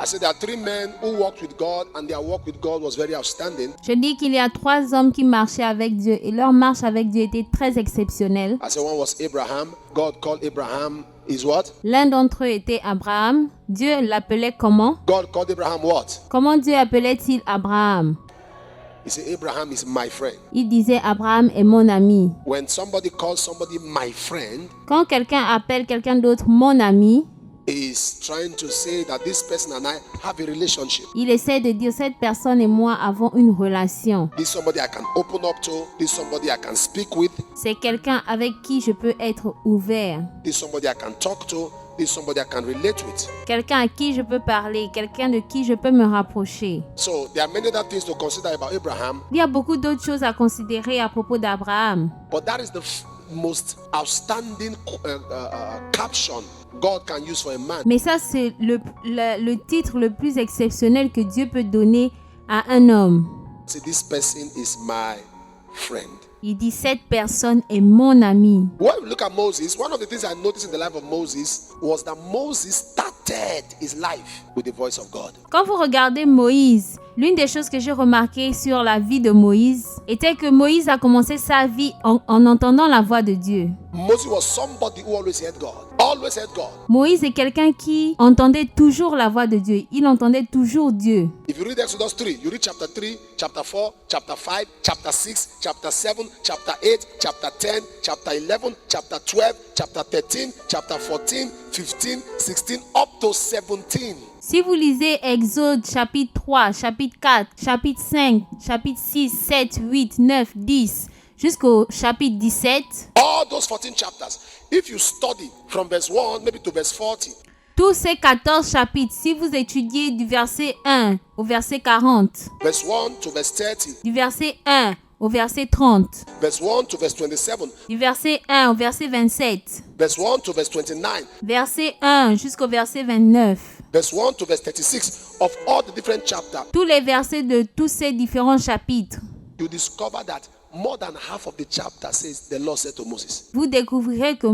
I said there are 3 men who walked with God and their walk with God was very outstanding. Je dis qu'il y a 3 hommes qui marchaient avec Dieu et leur marche avec Dieu était très exceptionnelle. I said one was Abraham. God called Abraham is what? L'un d'entre eux était Abraham. Dieu l'appelait comment? God called Abraham what? Comment Dieu appelait-il Abraham? He said Abraham is my friend. Il disait Abraham est mon ami. When somebody calls somebody my friend, Quand quelqu'un appelle quelqu'un d'autre mon ami, is trying to say that this person and I have a relationship. il essaie de dire cette personne et moi avons une relation. This somebody I can open up to. This somebody I can speak with. C'est quelqu'un avec qui je peux être ouvert. This somebody I can talk to. This somebody I can relate with. Quelqu'un à qui je peux parler, quelqu'un de qui je peux me rapprocher. So there are many other things to consider about Abraham, Il y a beaucoup d'autres choses à considérer à propos d'Abraham. but that is the most outstanding caption God can use for a man. Mais ça, c'est le titre le plus exceptionnel que Dieu peut donner à un homme. Say this person is my friend. Il dit, cette personne est mon ami. When we look at Moses, one of the things I noticed in the life of Moses was that Moses started his life with the voice of God. Quand vous regardez Moïse, l'une des choses que j'ai remarquées sur la vie de Moïse était que Moïse a commencé sa vie en entendant la voix de Dieu. Moses was somebody who always heard God. Always heard God. Moïse est quelqu'un qui entendait toujours la voix de Dieu. Il entendait toujours Dieu. If you read Exodus 3, you read chapter 3, chapter 4, chapter 5, chapter 6, chapter 7, chapter 8, chapter 10, chapter 11, chapter 12, chapter 13, chapter 14, 15, 16, up to 17. Si vous lisez Exode chapitre 3, chapitre 4, chapitre 5, chapitre 6, 7, 8, 9, 10, jusqu'au chapitre 17, All those 14 chapters, if you study from verse 1 maybe to verse 40, tous ces 14 chapitres, si vous étudiez du verset 1 au verset 40, verse 1 to verse 30, du verset 1 au verset 30, verse 1 to verse 27, du verset 1 au verset 27, verse 1 to verse 29, verset 1 jusqu'au verset 29, verse 1 to verse 36, of all the different chapters, tous les versets de tous ces différents chapitres, you discover that more than half of the chapter says the Lord said to Moses. vous découvrirez que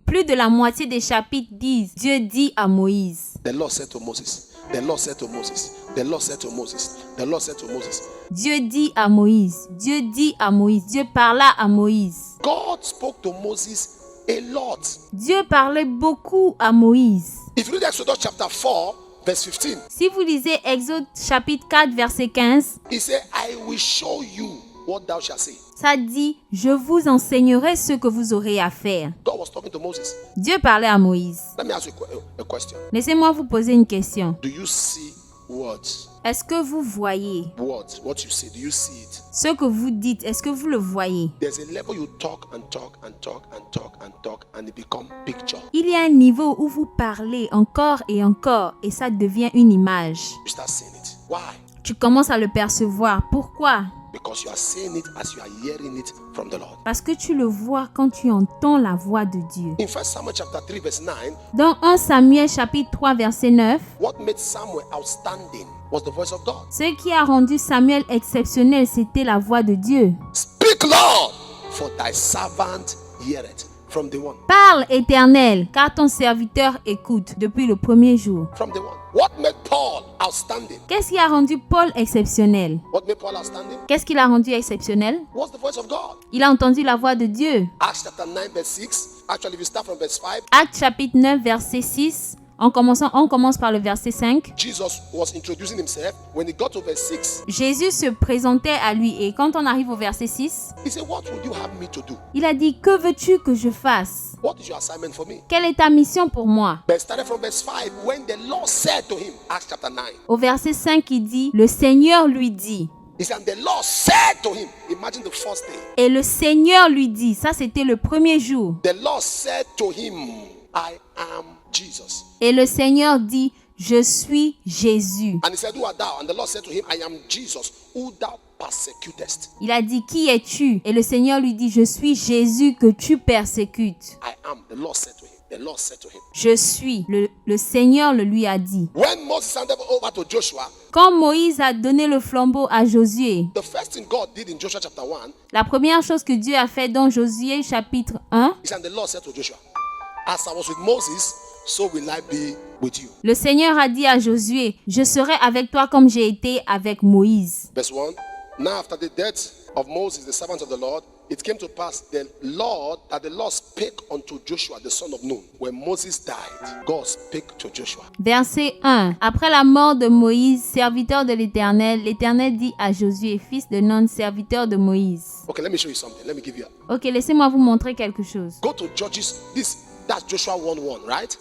plus de la moitié des chapitres disent Dieu dit à Moïse. The Lord said to Moses. The Lord said to Moses. The Lord said to Moses. The Lord said to Moses. Dieu dit à Moïse. Dieu dit à Moïse. Dieu parla à Moïse. God spoke to Moses a lot. Dieu parlait beaucoup à Moïse. If you read Exodus chapter 4, verse 15, Si vous lisez Exode chapitre 4 verset 15, he said, I will show you what thou shalt say. ça dit je vous enseignerai ce que vous aurez à faire. God was talking to Moses. Dieu parlait à Moïse. Let me ask you a question. Laissez-moi vous poser une question. Do you see words? Est-ce que vous voyez Words, what you say, do you see it? ce que vous dites? Est-ce que vous le voyez? There's a level you talk and talk and talk and talk and talk and it become picture. Il y a un niveau où vous parlez encore et ça devient une image. You start seeing it. Why? Tu commences à le percevoir. Pourquoi? Because you are saying it as you are hearing it from the Lord. Parce que tu le vois quand tu entends la voix de Dieu. In 1 Samuel chapter 3 verse 9, Dans 1 Samuel chapitre 3 verset 9, what made Samuel outstanding was the voice of God. ce qui a rendu Samuel exceptionnel, c'était la voix de Dieu. Speak, Lord, for thy servant heareth. From the one. Parle, Éternel, car ton serviteur écoute depuis le premier jour. From the one. What made Paul outstanding? Qu'est-ce qui a rendu Paul exceptionnel? What made Paul outstanding? Qu'est-ce qui l'a rendu exceptionnel? Was the voice of God. Il a entendu la voix de Dieu. Acts chapter 9 verse 6. Actually, if you start from verse 5, Actes chapitre 9 verset 6. On commence par le verset 5. Jesus was introducing himself. When he got to verse 6, Jésus se présentait à lui et quand on arrive au verset 6, he said, what would you have me to do? il a dit, que veux-tu que je fasse? What is your assignment for me? Quelle est ta mission pour moi? But started from verse 5, when the Lord said to him, Acts chapter 9, Au verset 5, il dit, le Seigneur lui dit. he said, and the Lord said to him, imagine the first day. Et le Seigneur lui dit, ça c'était le premier jour. The Lord said to him, I am Jesus. Et le Seigneur dit, je suis Jésus. And he said, who art thou? And the Lord said to him, I am Jesus, who thou persecutest. Il a dit, qui es-tu? Et le Seigneur lui dit, je suis Jésus que tu persécutes. I am. The Lord said to him. The Lord said to him. Je suis. Le Seigneur le lui a dit. When Moses handed over to Joshua, Quand Moïse a donné le flambeau à Josué, the first thing God did in Joshua chapter 1, la première chose que Dieu a fait dans Josué chapitre 1, is and the Lord said to Joshua, as I was with Moses, so will I be with you. Le Seigneur a dit à Josué, je serai avec toi comme j'ai été avec Moïse. Verse 1. Now after the death of Moses, the servant of the Lord, it came to pass that the Lord spake unto Joshua, the son of Nun. When Moses died, God spake to Joshua. Verset 1. Après la mort de Moïse, serviteur de l'Éternel, l'Éternel dit à Josué, fils de Nun, serviteur de Moïse. Okay, let me show you something. Let me give you Ok, laissez-moi vous montrer quelque chose. Go to Judges. That's Joshua 1:1, right?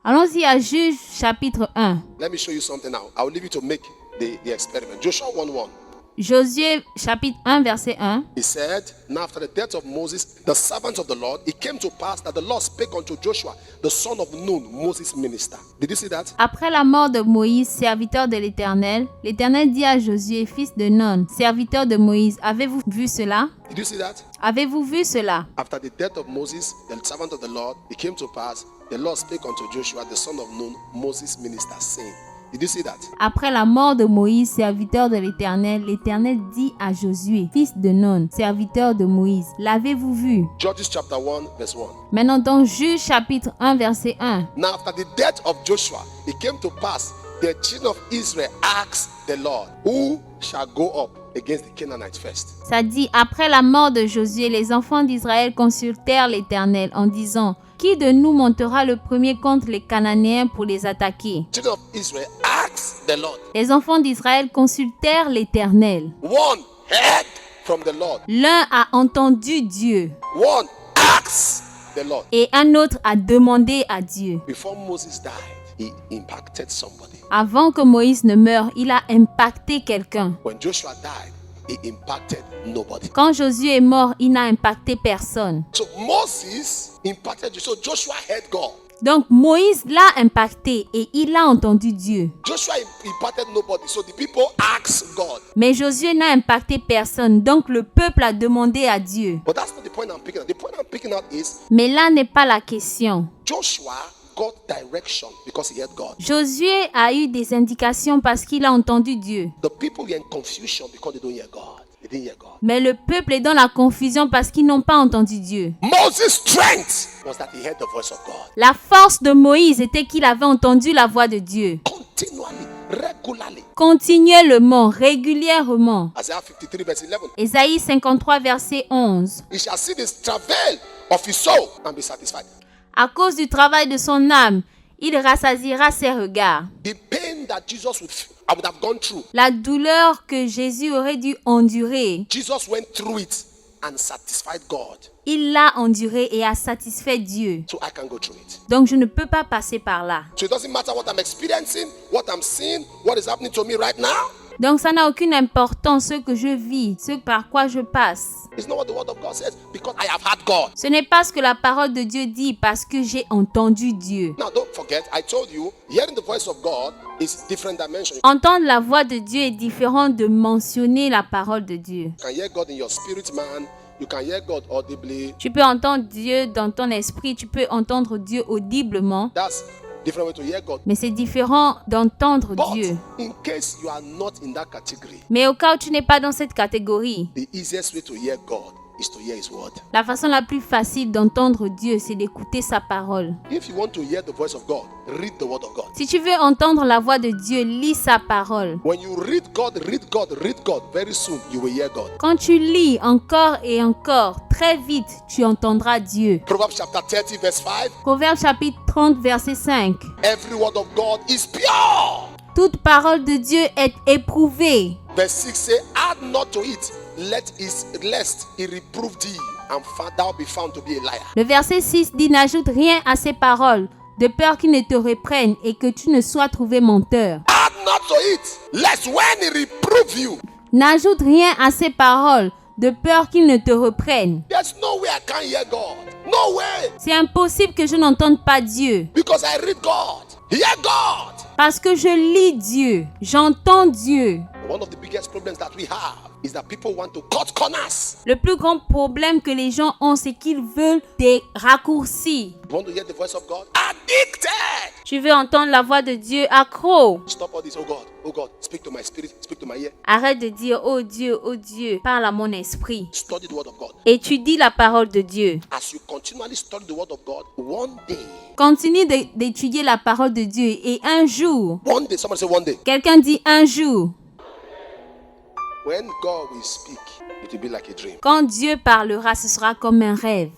Allons-y à Juges chapitre 1. Let me show you something now. I will leave you to make the experiment. Joshua 1:1. Josué chapitre 1 verset 1. He said, now after the death of Moses, the servant of the Lord, it came to pass that the Lord spake unto Joshua, the son of Nun, Moses' minister. Did you see that? Après la mort de Moïse, serviteur de l'Éternel, l'Éternel dit à Josué, fils de Nun, serviteur de Moïse, avez-vous vu cela? Did you see that? Avez-vous vu cela? After the death of Moses, the servant of the Lord, it came to pass, the Lord spake unto Joshua, the son of Nun, Moses' minister, saying, did you see that? Après la mort de Moïse, serviteur de l'Éternel, l'Éternel dit à Josué, fils de Nun, serviteur de Moïse, l'avez-vous vu? Judges chapter 1, verse 1. Maintenant dans Juges chapitre 1 verset 1. Now after the death of Joshua, it came to pass, the children of Israel asked the Lord, who shall go up against the Canaanites first? Ça dit, après la mort de Josué, les enfants d'Israël consultèrent l'Éternel en disant, qui de nous montera le premier contre les Cananéens pour les attaquer? Children of Israel asked the Lord. Les enfants d'Israël consultèrent l'Éternel. One heard from the Lord. L'un a entendu Dieu One asked the Lord. et un autre a demandé à Dieu. Before Moses died, he impacted somebody. Avant que Moïse ne meure, il a impacté quelqu'un. When Joshua died, he impacted nobody. Quand Josué est mort, il n'a impacté personne. So Moses impacted you. So Joshua heard God. Donc Moïse l'a impacté et il a entendu Dieu. Joshua impacted nobody. So the people asked God. Mais Josué n'a impacté personne, donc le peuple a demandé à Dieu. But that's not the point I'm picking out. The point I'm picking out is Mais là n'est pas la question. Joshua got direction because he heard God. Josué a eu des indications parce qu'il a entendu Dieu. The people were in confusion because they don't hear God. They didn't hear God. Mais le peuple est dans la confusion parce qu'ils n'ont pas entendu Dieu. Moses' strength was that he heard the voice of God. La force de Moïse était qu'il avait entendu la voix de Dieu. Continually, regularly. Continuellement, régulièrement. Isaiah 53 verse 11. Ésaïe 53 verset 11. He shall see the travail of his soul and be satisfied. À cause du travail de son âme, il rassasiera ses regards. The pain that Jesus would have gone through, La douleur que Jésus aurait dû endurer, Jesus went through it and satisfied God. il l'a enduré et a satisfait Dieu. So I can go through it. Donc je ne peux pas passer par là. So it doesn't matter what I'm experiencing, what I'm seeing, what is happening to me right now. Donc ça n'a aucune importance ce que je vis, ce par quoi je passe. It's not what the word of God says because I have had God. Ce n'est pas ce que la parole de Dieu dit parce que j'ai entendu Dieu. Now don't forget, I told you, hearing the voice of God is different dimension. Entendre la voix de Dieu est différent de mentionner la parole de Dieu. You can hear God in your spirit, man. You can hear God audibly. Tu peux entendre Dieu dans ton esprit, tu peux entendre Dieu audiblement, That's different way to hear God. mais c'est différent d'entendre But Dieu. in case you are not in that category, Mais au cas où tu n'es pas dans cette catégorie, the easiest way to hear God is to hear His word. la façon la plus facile d'entendre Dieu, c'est d'écouter sa parole. If you want to hear the voice of God, read the word of God. Si tu veux entendre la voix de Dieu, lis sa parole. When you read God, read God, read God, very soon you will hear God. Quand tu lis encore et encore, très vite, tu entendras Dieu. Proverbs chapter 30 verse 5. Proverbe chapitre 30, verset 5. Every word of God is pure. Toute parole de Dieu est éprouvée. Verse 6 say, add not to it, lest he reprove thee, and thou be found to be a liar. Le verset 6 dit, n'ajoute rien à ces paroles, de peur qu'ils ne te reprennent et que tu ne sois trouvé menteur. Add not to it, lest when he reprove you. N'ajoute rien à ces paroles, de peur qu'ils ne te reprennent. There's no way I can't hear God. No way. C'est impossible que je n'entende pas Dieu. Because I read God. Hear God. Parce que je lis Dieu, j'entends Dieu. One of the biggest problems that we have is that people want to cut corners. Le plus grand problème que les gens ont, c'est qu'ils veulent des raccourcis. You want to hear the voice of God? Addicted Tu veux entendre la voix de Dieu, accro. Stop all this. Oh God, speak to my spirit, speak to my ear. Arrête de dire, oh Dieu, parle à mon esprit. Study the word of God. Étudie la parole de Dieu. As you continually study the word of God, one day, Continue d'étudier la parole de Dieu et un jour, somebody say one day, quelqu'un dit un jour, when God will speak, it will be like a dream. quand Dieu parlera, ce sera comme un rêve.